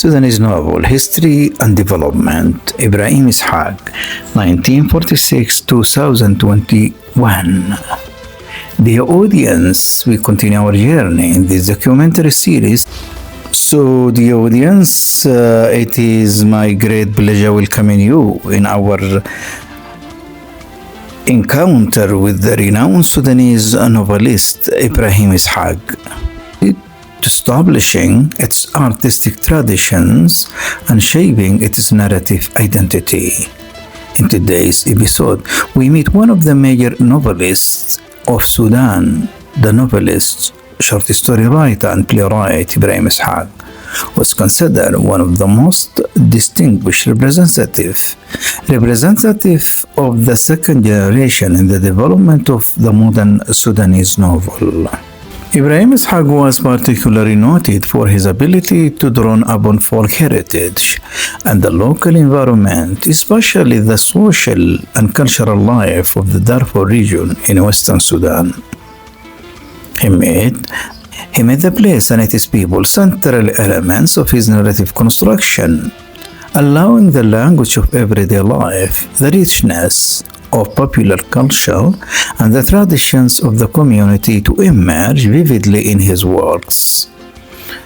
Sudanese novel, History and Development, Ibrahim Ishaq, 1946-2021. Dear audience, we continue our journey in this documentary series. So, dear audience, it is my great pleasure welcoming you in our encounter with the renowned Sudanese novelist Ibrahim Ishaq, establishing its artistic traditions and shaping its narrative identity. In today's episode, we meet one of the major novelists of Sudan, the novelist, short story writer and playwright Ibrahim Ishaq, was considered one of the most distinguished representative of the second generation in the development of the modern Sudanese novel. Ibrahim Ishaq was particularly noted for his ability to draw upon folk heritage and the local environment, especially the social and cultural life of the Darfur region in western Sudan. He made the place and its people central elements of his narrative construction, allowing the language of everyday life, the richness of popular culture, and the traditions of the community to emerge vividly in his works.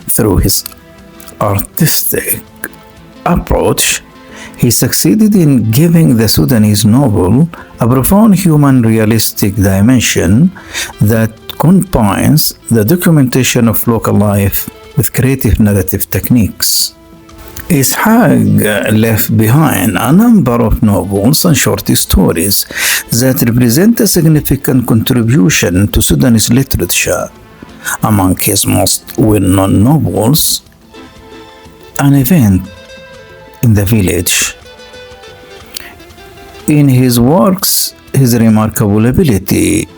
Through his artistic approach, he succeeded in giving the Sudanese novel a profound human realistic dimension that combines the documentation of local life with creative narrative techniques. Ishaq left behind a number of novels and short stories that represent a significant contribution to Sudanese literature. Among his most well-known novels, An Event in the Village. In his works, his remarkable ability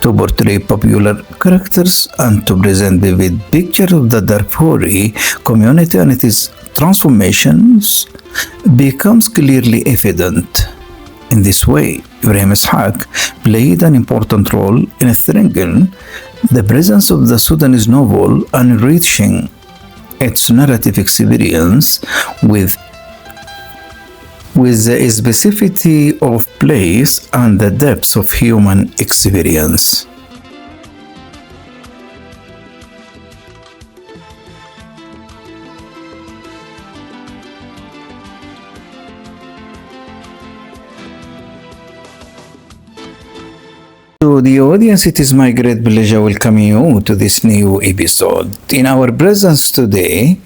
to portray popular characters and to present vivid pictures of the Darfuri community and its transformations becomes clearly evident. In this way, Ibrahim Ishaq played an important role in strengthening the presence of the Sudanese novel and enriching its narrative experience with the specificity of place and the depth of human experience. To the audience, it is my great pleasure welcoming you to this new episode. In our presence today,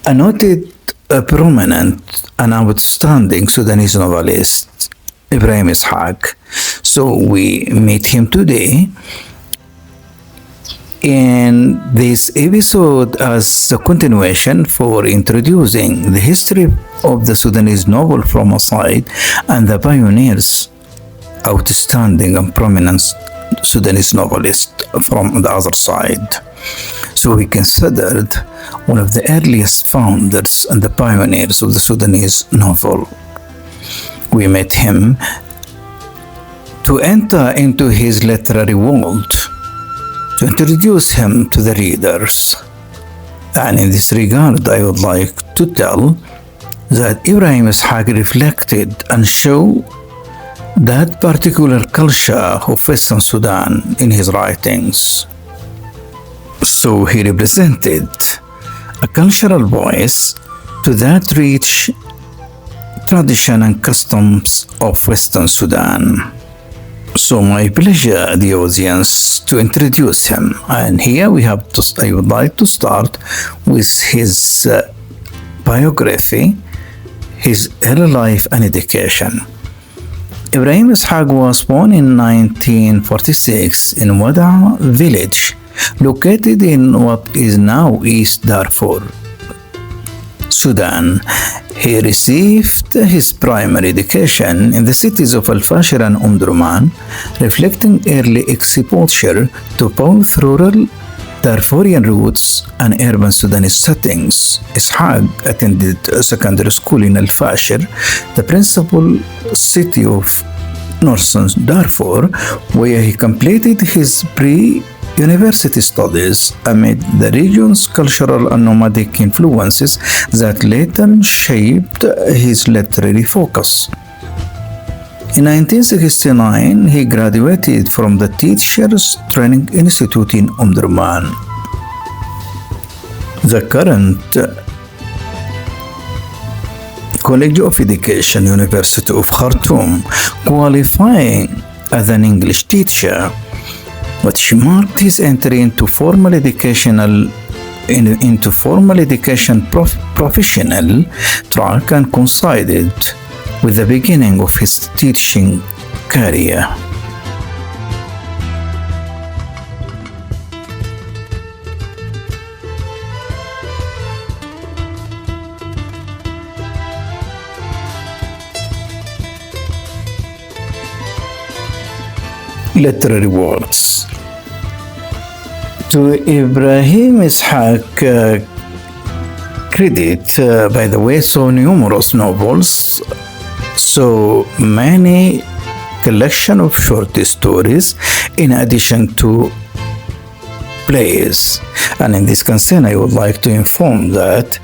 a noted, a prominent and outstanding Sudanese novelist, Ibrahim Ishaq. So we meet him today in this episode as a continuation for introducing the history of the Sudanese novel from a side and the pioneers, outstanding and prominent Sudanese novelist from the other side. So he considered one of the earliest founders and the pioneers of the Sudanese novel. We met him to enter into his literary world, to introduce him to the readers. And in this regard, I would like to tell that Ibrahim Ishaq reflected and showed that particular culture of Western Sudan in his writings. So he represented a cultural voice to that rich tradition and customs of Western Sudan. So my pleasure, the audience, to introduce him. And here I would like to start with his biography, his early life and education. Ibrahim Ishaq was born in 1946 in Wada village, located in what is now East Darfur, Sudan. He received his primary education in the cities of Al-Fashir and Durman, reflecting early exposure to both rural Darfurian roots and urban Sudanese settings. Ishaq attended secondary school in Al-Fashir, the principal city of northern Darfur, where he completed his pre-university studies amid the region's cultural and nomadic influences that later shaped his literary focus. In 1969, he graduated from the Teachers Training Institute in Durman. The current College of Education, University of Khartoum, qualifying as an English teacher, which marked his entry into formal education professional track and coincided with the beginning of his teaching career. Literary works. To Ibrahim Ishaq credit, by the way, so numerous novels, so many collection of short stories in addition to plays. And in this concern, I would like to inform that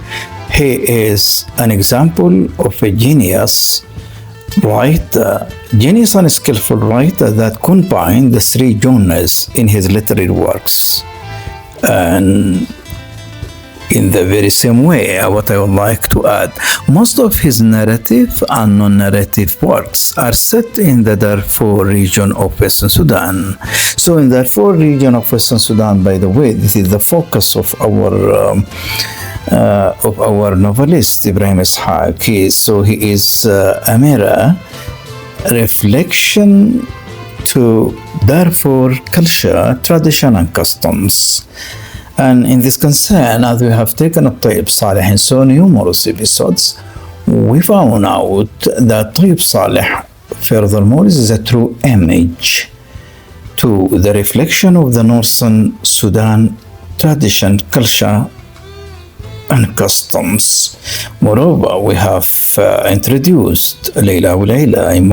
he is an example of a genius and skillful writer that combined the three genres in his literary works. And in the very same way, what I would like to add, most of his narrative and non-narrative works are set in the Darfur region of Western Sudan. So in the Darfur region of Western Sudan, by the way, this is the focus of our novelist Ibrahim Ishaq. He is a mirror reflection to Darfur culture, tradition and customs. And in this concern, as we have taken up Tayyib Saleh in so numerous episodes, we found out that Tayyib Saleh, furthermore, is a true image to the reflection of the Northern Sudan tradition, culture, and customs. Moreover, we have introduced Layla wa Layla in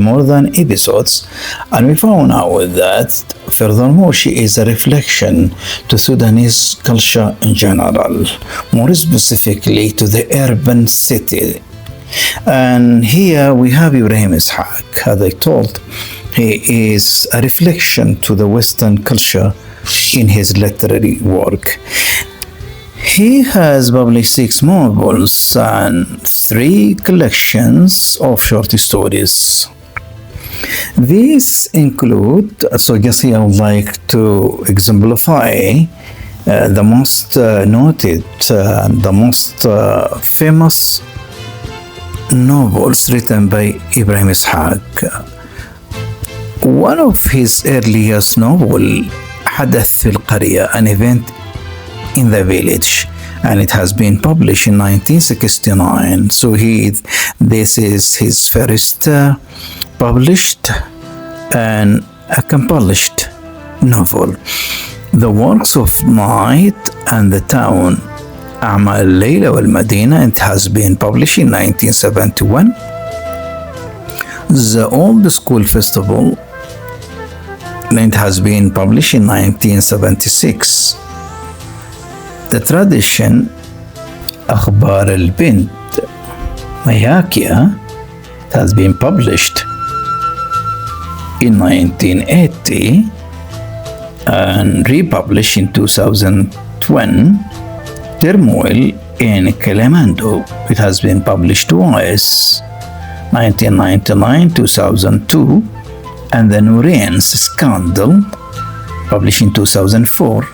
more than episodes, and we found out that furthermore she is a reflection to Sudanese culture in general, more specifically to the urban city. And here we have Ibrahim Ishaq. As I told, he is a reflection to the Western culture in his literary work. He has published 6 novels and 3 collections of short stories. These include, so just here I would like to exemplify the most noted, the most famous novels written by Ibrahim Ishaq. One of his earliest novels, حدث في القرية, an event in the village, and it has been published in 1969. So this is his first published and accomplished novel. The Works of Night and the Town, أعمال الليل والمدينة, it has been published in 1971. The Old School Festival, it has been published in 1976. The Tradition, أخبار البنت, Mayakia, it has been published in 1980 and republished in 2020. Turmoil in Kalamando. It has been published twice, 1999, 2002, and the Nourians Scandal, published in 2004.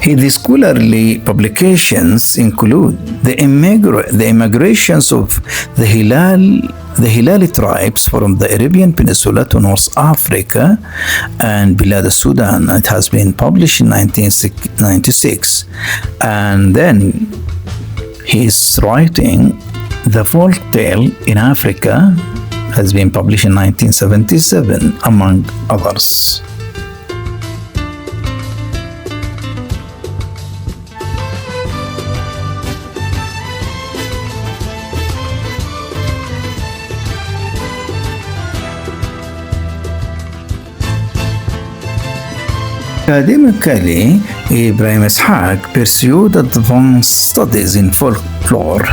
His scholarly publications include the immigrations of the Hilali tribes from the Arabian Peninsula to North Africa and Bilad Sudan. It has been published in 1996. And then his writing, The Folk Tale in Africa, has been published in 1977, among others. Academically, Ibrahim Ishaq pursued advanced studies in folklore,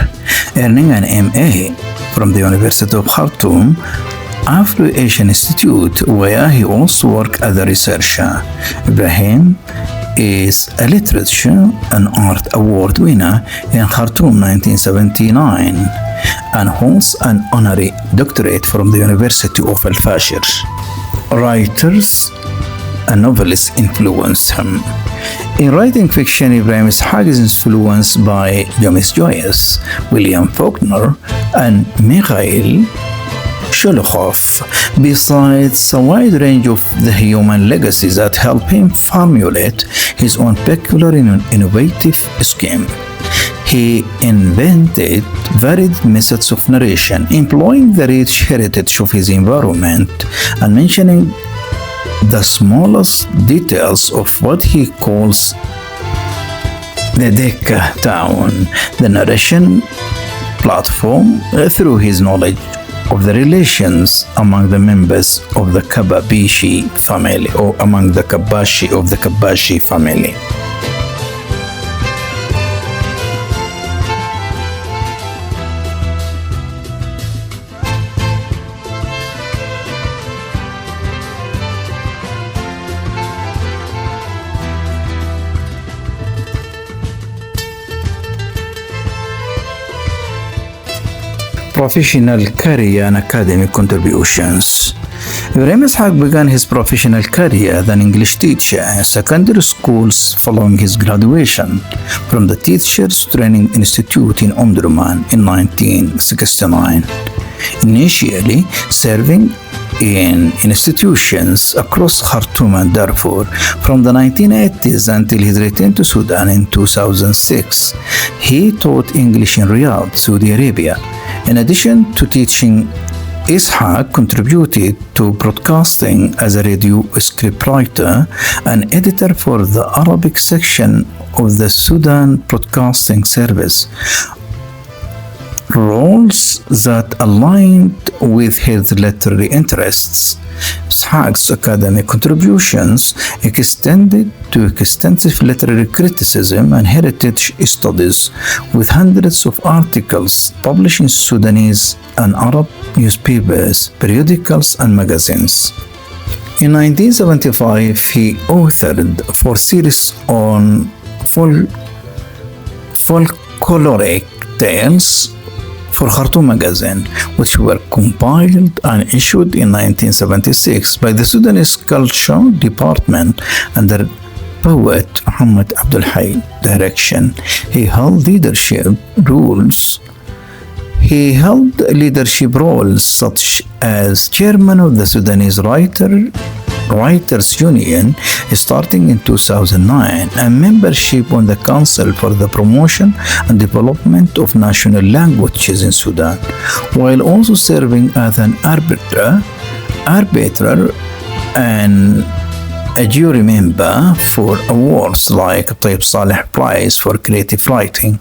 earning an MA from the University of Khartoum Afro-Asian Institute, where he also worked as a researcher. Ibrahim is a literature and art award winner in Khartoum 1979 and holds an honorary doctorate from the University of Al-Fashir. Writers and novelists influenced him. In writing fiction, Ibrahim Ishaq is influenced by James Joyce, William Faulkner, and Mikhail Sholokhov, besides a wide range of the human legacies that help him formulate his own peculiar and innovative scheme. He invented varied methods of narration, employing the rich heritage of his environment and mentioning the smallest details of what he calls the Decca town, the narration platform, through his knowledge of the relations among the members of the Kababishi family, or among the Kabashi of the Kabashi family. Professional career and academic contributions. Ibrahim Ishaq began his professional career as an English teacher in secondary schools following his graduation from the Teachers Training Institute in Omdurman in 1969. Initially serving in institutions across Khartoum and Darfur from the 1980s until his return to Sudan in 2006. He taught English in Riyadh, Saudi Arabia. In addition to teaching, Ishaq contributed to broadcasting as a radio scriptwriter and editor for the Arabic section of the Sudan Broadcasting Service, roles that aligned with his literary interests. Ishaq's academic contributions extended to extensive literary criticism and heritage studies, with hundreds of articles published in Sudanese and Arab newspapers, periodicals, and magazines. In 1975, he authored 4 series on folkloric tales for Khartoum magazine, which were compiled and issued in 1976 by the Sudanese Culture Department under poet Muhammad Abdul Hayy direction. He held leadership roles such as chairman of the Sudanese Writers Union starting in 2009, and membership on the Council for the Promotion and Development of National Languages in Sudan, while also serving as an arbiter and a jury member for awards like Tayyip Saleh Prize for Creative Writing.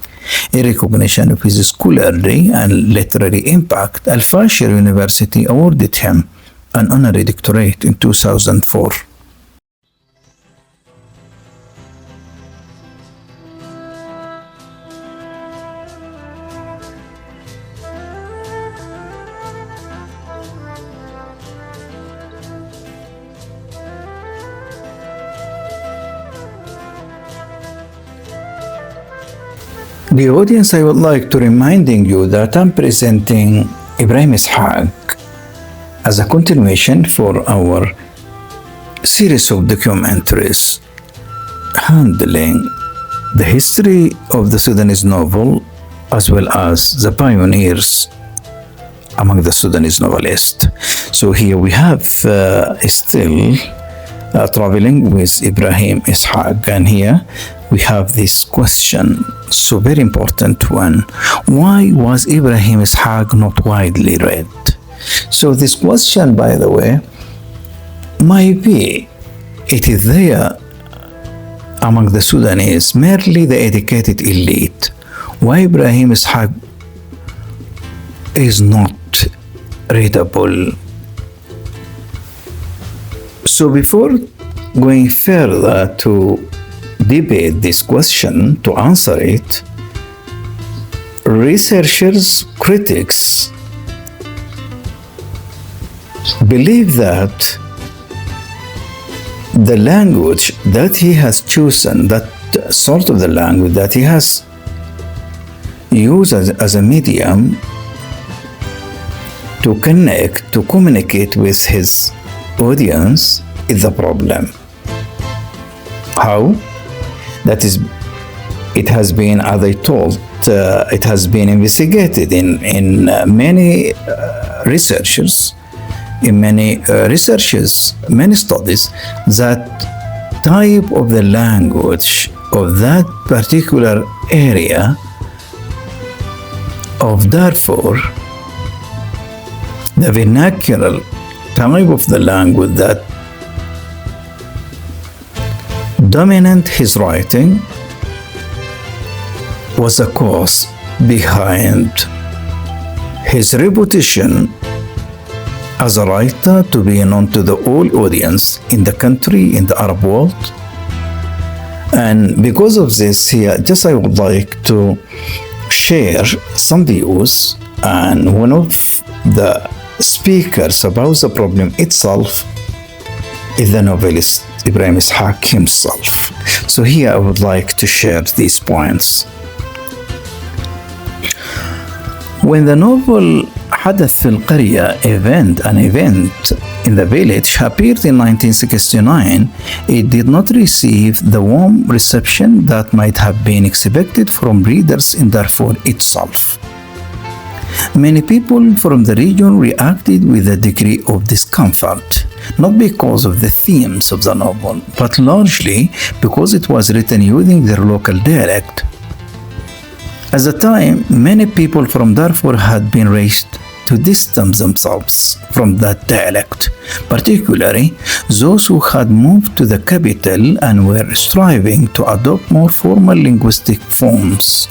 In recognition of his scholarly and literary impact, Al-Fashir University awarded him an honorary doctorate in 2004. The audience, I would like to reminding you that I'm presenting Ibrahim Ishaq as a continuation for our series of documentaries handling the history of the Sudanese novel as well as the pioneers among the Sudanese novelists. So here we have still traveling with Ibrahim Ishaq, and here we have this question, so very important one. Why was Ibrahim Ishaq not widely read? So this question, by the way, might be it is there among the Sudanese, merely the educated elite. Why Ibrahim Ishaq is not readable? So before going further to debate this question, to answer it, researchers, critics believe that the language that he has chosen, that sort of the language that he has used as a medium to connect, to communicate with his audience, is the problem. How? That is, it has been, as I told, it has been investigated in many researchers, many studies, that type of the language of that particular area of Darfur, the vernacular type of the language that dominant his writing, was a cause behind his reputation as a writer to be known to the whole audience in the country, in the Arab world. And because of this here, just I would like to share some views, and one of the speakers about the problem itself is the novelist Ibrahim Ishaq himself. So here I would like to share these points. When the novel حدث في القرية an event in the village appeared in 1969, it did not receive the warm reception that might have been expected from readers in Darfur itself. Many people from the region reacted with a degree of discomfort, not because of the themes of the novel, but largely because it was written using their local dialect. At the time, many people from Darfur had been raised to distance themselves from that dialect, particularly those who had moved to the capital and were striving to adopt more formal linguistic forms.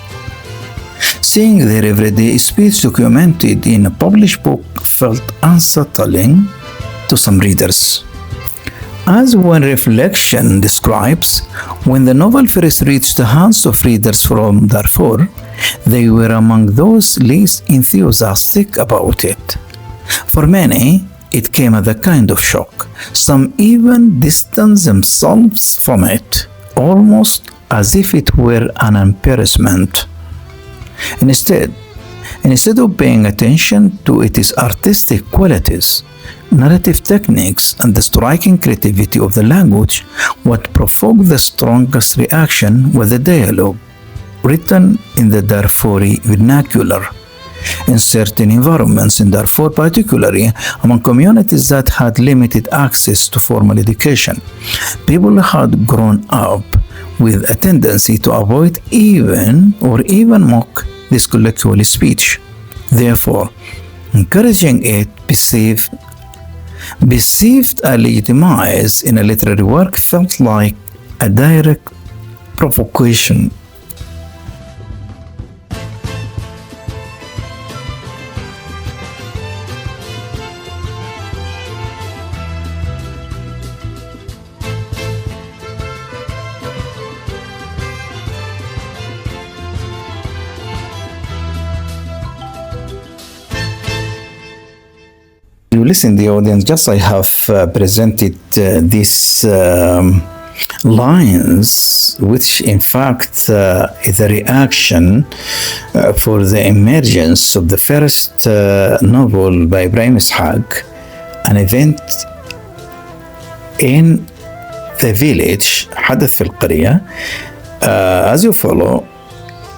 Seeing their everyday speech documented in a published book felt unsettling to some readers. As one reflection describes, when the novel first reached the hands of readers from Darfur, they were among those least enthusiastic about it. For many, it came as a kind of shock. Some even distanced themselves from it, almost as if it were an embarrassment. Instead of paying attention to its artistic qualities, narrative techniques, and the striking creativity of the language, what provoked the strongest reaction was the dialogue written in the Darfuri vernacular. In certain environments in Darfur, particularly among communities that had limited access to formal education, people had grown up with a tendency to avoid even mock this colloquial speech. Therefore, encouraging it perceived a legitimise in a literary work felt like a direct provocation. You listen, the audience, just I have presented this lines, which in fact is a reaction for the emergence of the first novel by Ibrahim Ishaq, an event in the village, حدث في القرية. As you follow,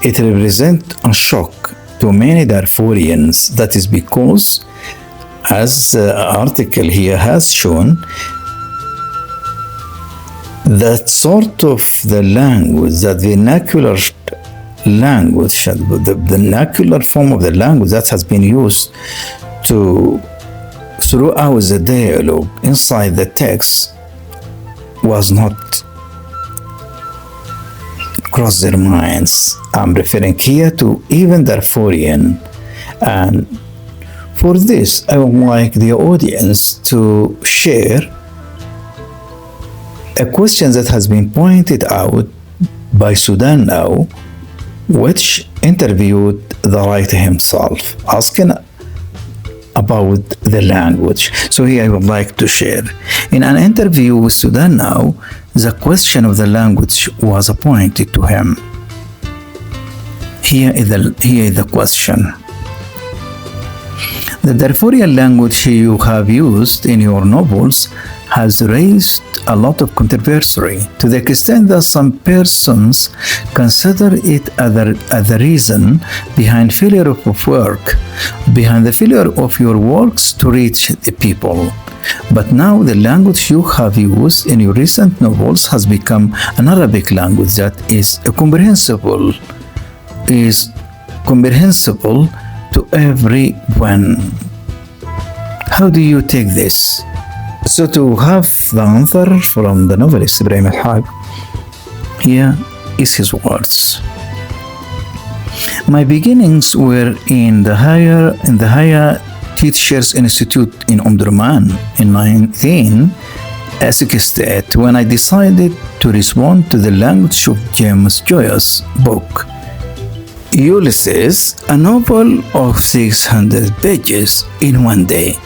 it represents a shock to many Darfurians. That is because, as the article here has shown, that sort of the language, that vernacular language, the vernacular form of the language that has been used to throughout the dialogue inside the text was not cross their minds. I'm referring here to even Darfurian, and for this I would like the audience to share a question that has been pointed out by Sudan Now, which interviewed the writer himself, asking about the language. So here I would like to share. In an interview with Sudan Now, the question of the language was pointed to him. Here is the question. The Darfurian language you have used in your novels has raised a lot of controversy, to the extent that some persons consider it as the reason behind failure of work, behind the failure of your works to reach the people. But now the language you have used in your recent novels has become an Arabic language that is comprehensible to everyone. How do you take this? So to have the answer from the novelist Ibrahim Ishaq, here is his words. My beginnings were in the higher Teachers Institute in Omdurman in 1968, when I decided to respond to the language of James Joyce's book Ulysses, a novel of 600 pages, in one day.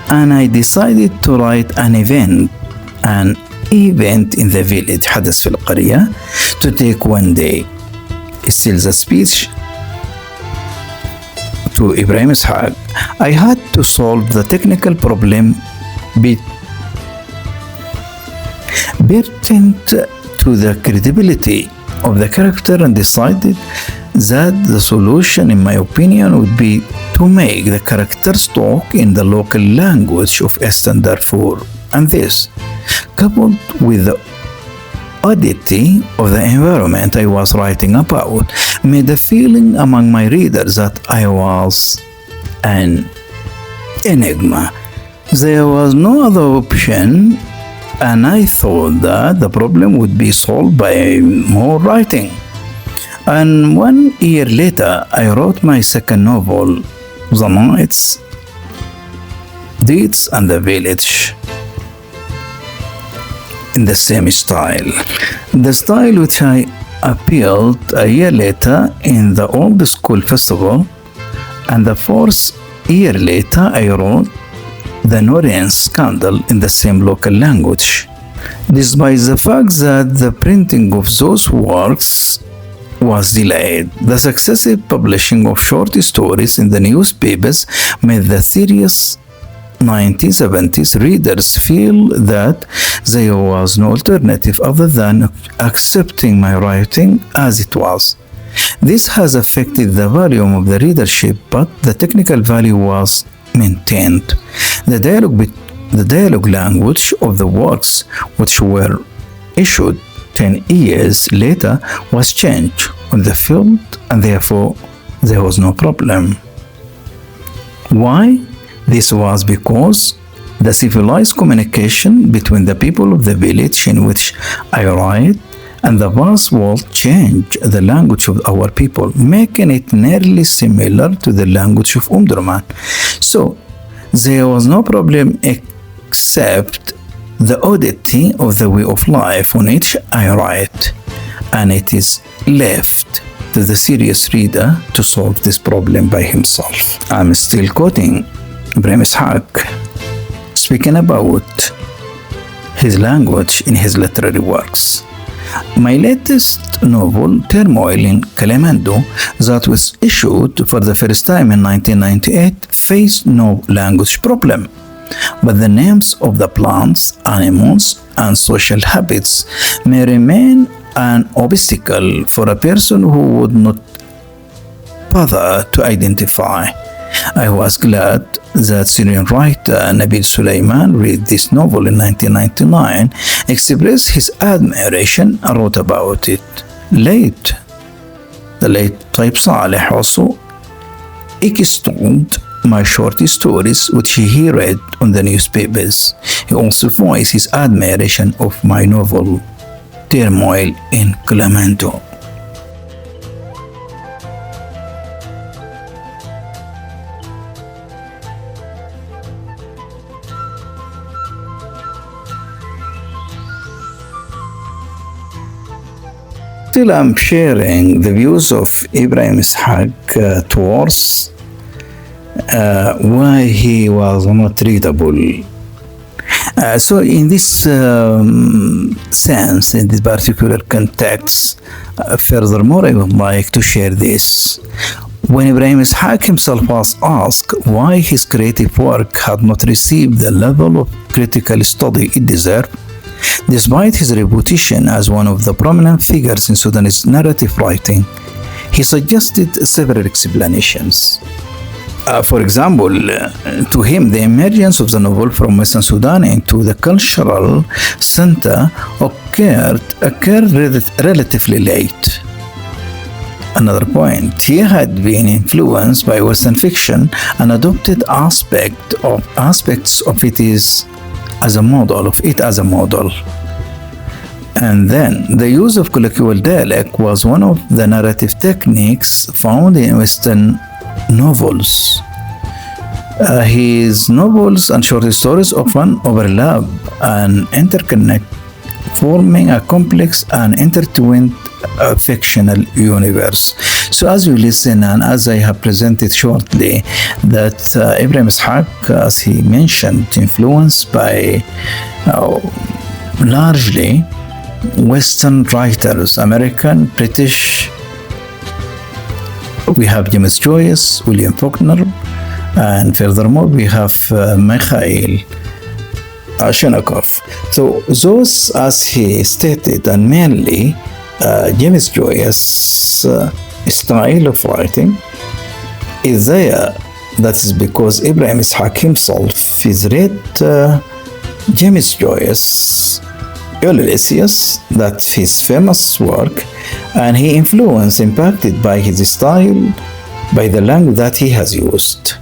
And I decided to write an event in the village, حدث في القرية, to take one day. Still the speech to Ibrahim Ishaq, I had to solve the technical problem pertinent to the credibility of the character, and decided that the solution, in my opinion, would be to make the characters talk in the local language of Eastern Darfur. And this, coupled with the oddity of the environment I was writing about, made a feeling among my readers that I was an enigma. There was no other option, and I thought that the problem would be solved by more writing. And 1 year later, I wrote my second novel, The Nights, Deeds, and the Village, in the same style. The style which I appealed a year later in the Old School Festival, and the 4th year later I wrote The Noreen Scandal in the same local language. Despite the fact that the printing of those works was delayed, the successive publishing of short stories in the newspapers made the serious 1970s readers feel that there was no alternative other than accepting my writing as it was. This has affected the volume of the readership, but the technical value was maintained. The dialogue language of the works, which were issued 10 years later, was changed on the field, and therefore there was no problem. Why? This was because the civilized communication between the people of the village in which I write and the vast world changed the language of our people, making it nearly similar to the language of Omdurman. So there was no problem except the oddity of the way of life on which I write, and it is left to the serious reader to solve this problem by himself. I'm still quoting Ibrahim Ishaq, speaking about his language in his literary works. My latest novel, Turmoil in Kalemando, that was issued for the first time in 1998, faced no language problem. But the names of the plants, animals, and social habits may remain an obstacle for a person who would not bother to identify. I was glad that Syrian writer Nabil Sulaiman read this novel in 1999, expressed his admiration and wrote about it. The late Taib Saleh also extolled my short stories which he read on the newspapers. He also voiced his admiration of my novel Turmoil in Kalemando. Still, I'm sharing the views of Ibrahim Ishaq towards why he was not readable. So in this sense, in this particular context, furthermore, I would like to share this. When Ibrahim Ishaq himself was asked why his creative work had not received the level of critical study it deserved, despite his reputation as one of the prominent figures in Sudanese narrative writing, he suggested several explanations. For example, to him, the emergence of the novel from Western Sudan into the cultural center occurred relatively late. Another point, he had been influenced by Western fiction and adopted aspects of it as a model. And then the use of colloquial dialect was one of the narrative techniques found in Western novels. His novels and short stories often overlap and interconnect, forming a complex and intertwined fictional universe. So as you listen and as I have presented shortly, that Ibrahim Ishaq, as he mentioned, influenced by largely Western writers, American, British. We have James Joyce, William Faulkner, and furthermore we have Mikhail Shenakov. So those, as he stated, and mainly James Joyce's style of writing is there. That is because Ibrahim Ishaq himself has read James Joyce's Ulysses, that's his famous work, and he impacted by his style, by the language that he has used.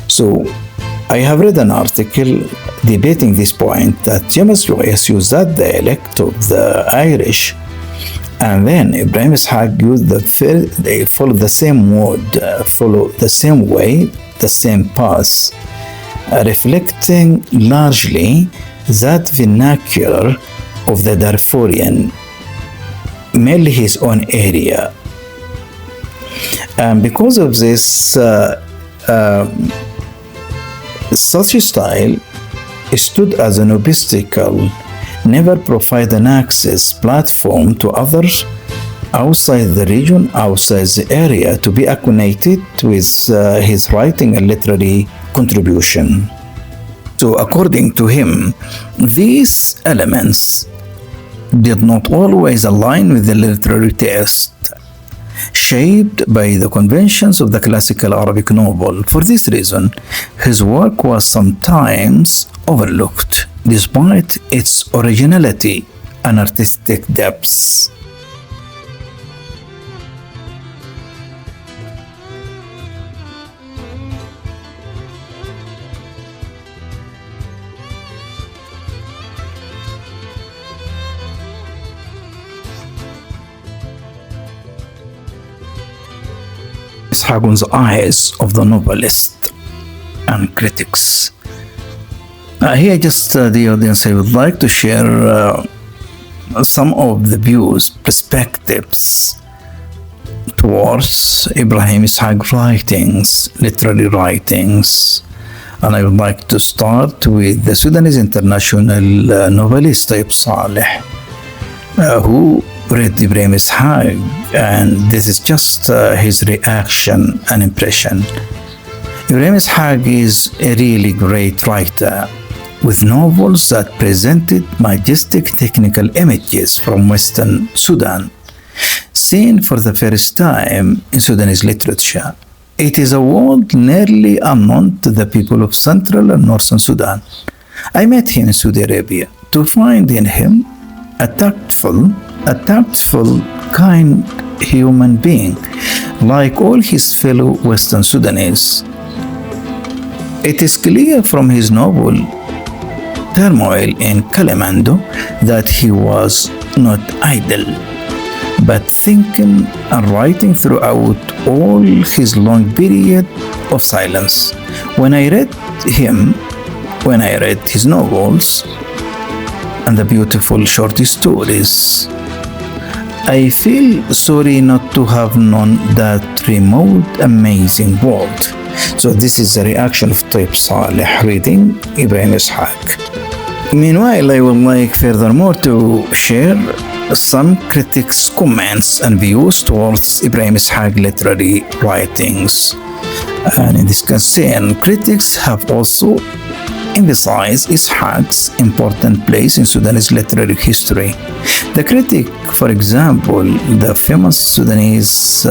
So I have read an article debating this point, that James Joyce used that dialect of the Irish, and then Ibrahim Ishaq used they follow the same mode, follow the same way, the same path, reflecting largely that vernacular of the Darfurian, mainly his own area. And because of this, such a style stood as an obstacle, never provide an access platform to others outside the region, outside the area, to be acquainted with his writing and literary contribution. So according to him, these elements did not always align with the literary taste, shaped by the conventions of the classical Arabic novel. For this reason, his work was sometimes overlooked, despite its originality and artistic depths. Ishaq's eyes of the novelist and critics. Here, just the audience, I would like to share some of the views, perspectives towards Ibrahim Ishaq writings, literary writings, And I would like to start with the Sudanese international novelist Taib Saleh, who read Ibrahim Ishaq, and this is just his reaction and impression. Ibrahim Ishaq is a really great writer with novels that presented majestic technical images from Western Sudan, seen for the first time in Sudanese literature. It is a world nearly unknown to the people of Central and Northern Sudan. I met him in Saudi Arabia to find in him a tactful, kind human being, like all his fellow Western Sudanese. It is clear from his novel Turmoil in Kalimando that he was not idle, but thinking and writing throughout all his long period of silence. When I read his novels and the beautiful short stories, I feel sorry not to have known that remote, amazing world. So this is the reaction of Taib Saleh reading Ibrahim Ishaq. Meanwhile, I would like furthermore to share some critics' comments and views towards Ibrahim Ishaq literary writings. And in this concern, critics have also emphasized Ishaq's important place in Sudanese literary history. The critic, for example, the famous Sudanese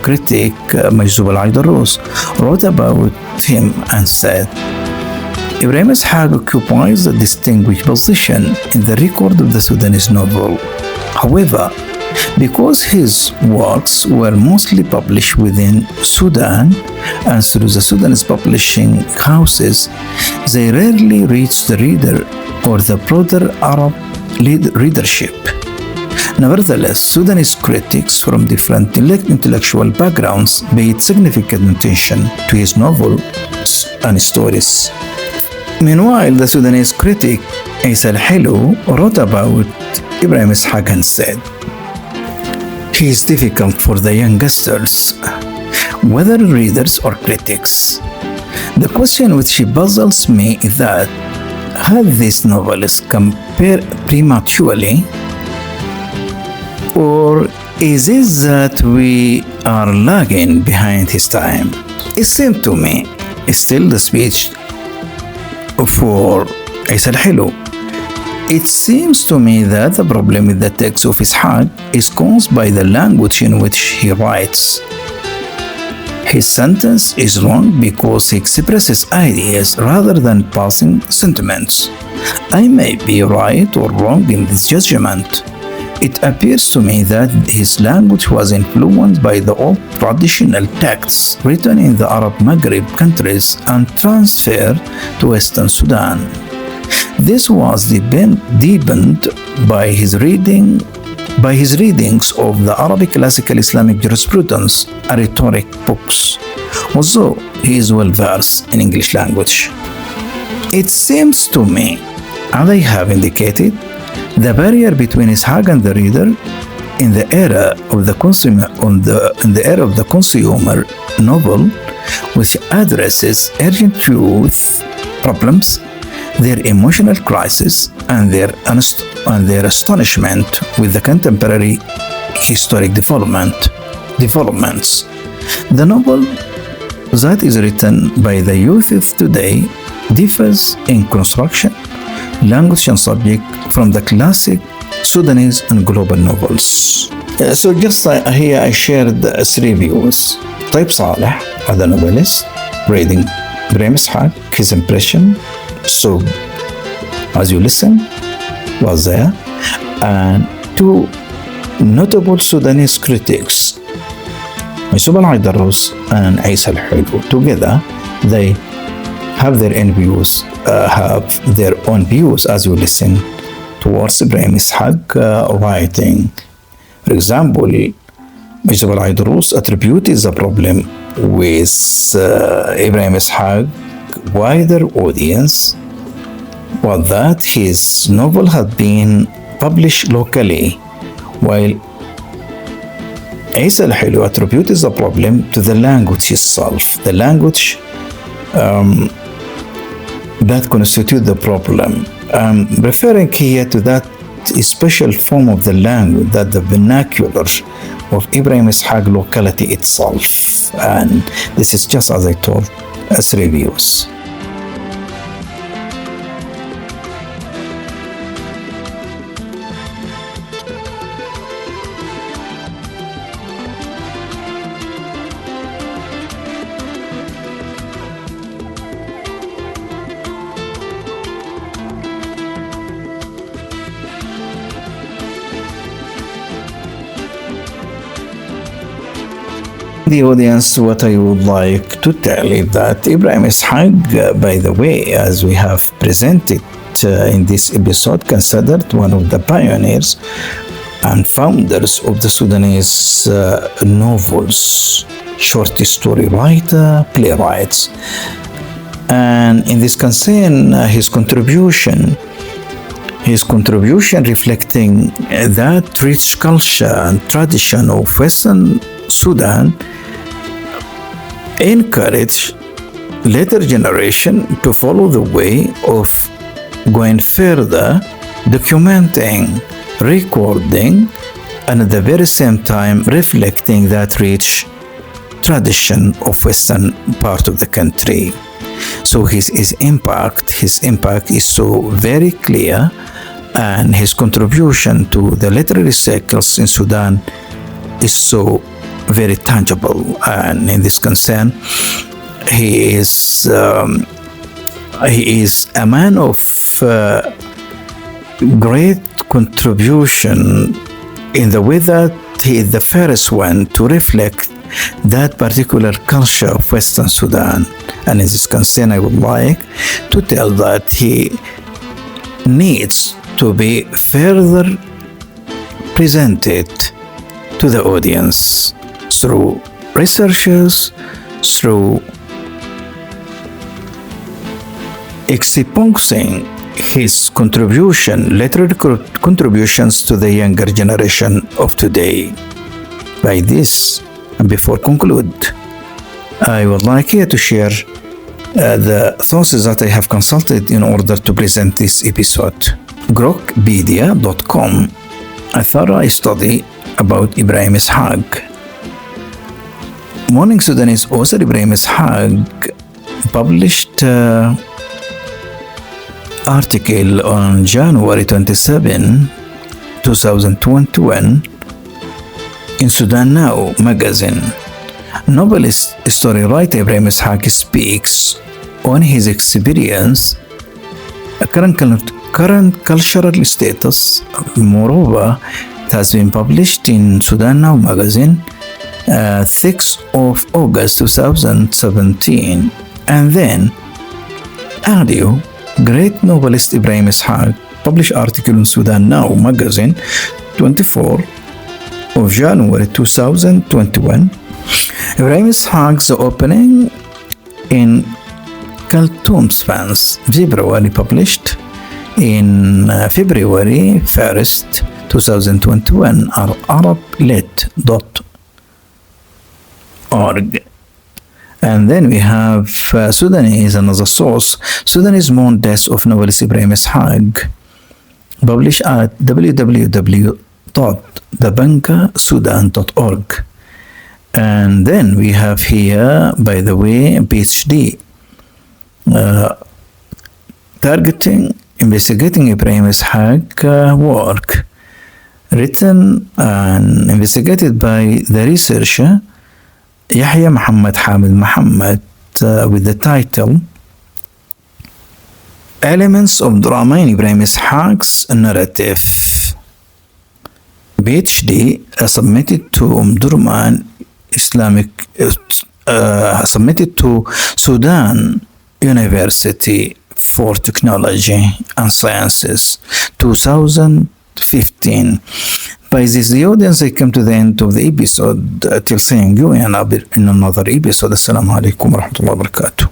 critic Majzoub al-Aidarous, wrote about him and said, Ibrahim Ishaq occupies a distinguished position in the record of the Sudanese novel. However, because his works were mostly published within Sudan and through the Sudanese publishing houses, they rarely reached the reader or the broader Arab readership. Nevertheless, Sudanese critics from different intellectual backgrounds paid significant attention to his novels and stories. Meanwhile, the Sudanese critic Isa al-Helu wrote about Ibrahim Ishaq and said, he is difficult for the youngsters, whether readers or critics. The question which puzzles me is that, had this novelist come prematurely, or is it that we are lagging behind his time? It seemed to me, still the speech for Isa al-Helu, it seems to me that the problem with the text of Ishaq is caused by the language in which he writes. His sentence is long because he expresses ideas rather than passing sentiments. I may be right or wrong in this judgment. It appears to me that his language was influenced by the old traditional texts written in the Arab Maghreb countries and transferred to Western Sudan. This was deepened by his readings of the Arabic classical Islamic jurisprudence and rhetoric books, although he is well versed in English language. It seems to me, as I have indicated, the barrier between Ishaq and the reader in the era of the consumer novel, which addresses urgent youth problems, their emotional crisis, and their astonishment with the contemporary historic developments. The novel that is written by the youth of today differs in construction, language, and subject from the classic Sudanese and global novels. So just here I shared 3 views. Taib Saleh, as a novelist, reading Ibrahim Ishaq, his impression. So, as you listen, was there, and 2 notable Sudanese critics, Majzoub al-Aidarous and Isa al-Helu. Together, they have their own views as you listen towards Ibrahim Ishaq writing. For example, Majzoub al-Aidarous attributed the problem with Ibrahim Ishaq wider audience was that his novel had been published locally, while Isa al-Helu attributed the problem to the language itself. The language that constitute the problem. I'm referring here to that special form of the language, that the vernacular of Ibrahim Ishaq locality itself. And this is just, as I told, as reviews. The audience, what I would like to tell is that Ibrahim Ishaq, by the way, as we have presented in this episode, considered one of the pioneers and founders of the Sudanese novels, short story writer, playwrights. And in this concern, his contribution reflecting that rich culture and tradition of Western Sudan encourage later generation to follow the way of going further, documenting, recording, and at the very same time reflecting that rich tradition of Western part of the country. So his impact is so very clear, and his contribution to the literary circles in Sudan is so very tangible. And in this concern, he is a man of great contribution in the way that he is the first one to reflect that particular culture of Western Sudan. And in this concern, I would like to tell that he needs to be further presented to the audience through researchers, through exposing his literary contributions to the younger generation of today. By this, and before conclude, I would like here to share the sources that I have consulted in order to present this episode. Grokpedia.com, a thorough study about Ibrahim Ishaq. Morning Sudanese author Ibrahim Ishaq published article on January 27, 2021 in Sudan Now magazine. Novelist story writer Ibrahim Ishaq speaks on his experience, current cultural status. Moreover, it has been published in Sudan Now magazine 6th of August 2017. And then audio, great novelist Ibrahim Ishaq published article in Sudan Now magazine 24 of January 2021. Ibrahim Ishaq's opening in Khartoum Spans, February, published in February 1st, 2021 at arablit.org. And then we have Sudanese, another source, Sudanese Moon Death of Novelist Ibrahim Ishaq, published at www.thebankasudan.org. And then we have here, by the way, PhD, investigating Ibrahim Ishaq work, written and investigated by the researcher Yahya Muhammad Hamid Muhammad, with the title Elements of Drama in Ibrahim Ishaq's Narrative. PhD submitted to Durman Islamic, submitted to Sudan University for Technology and Sciences, 2015. By this, the audience, I come to the end of the episode. Till seeing you in another episode. Assalamu alaikum wa rahmatullahi wa barakatuh.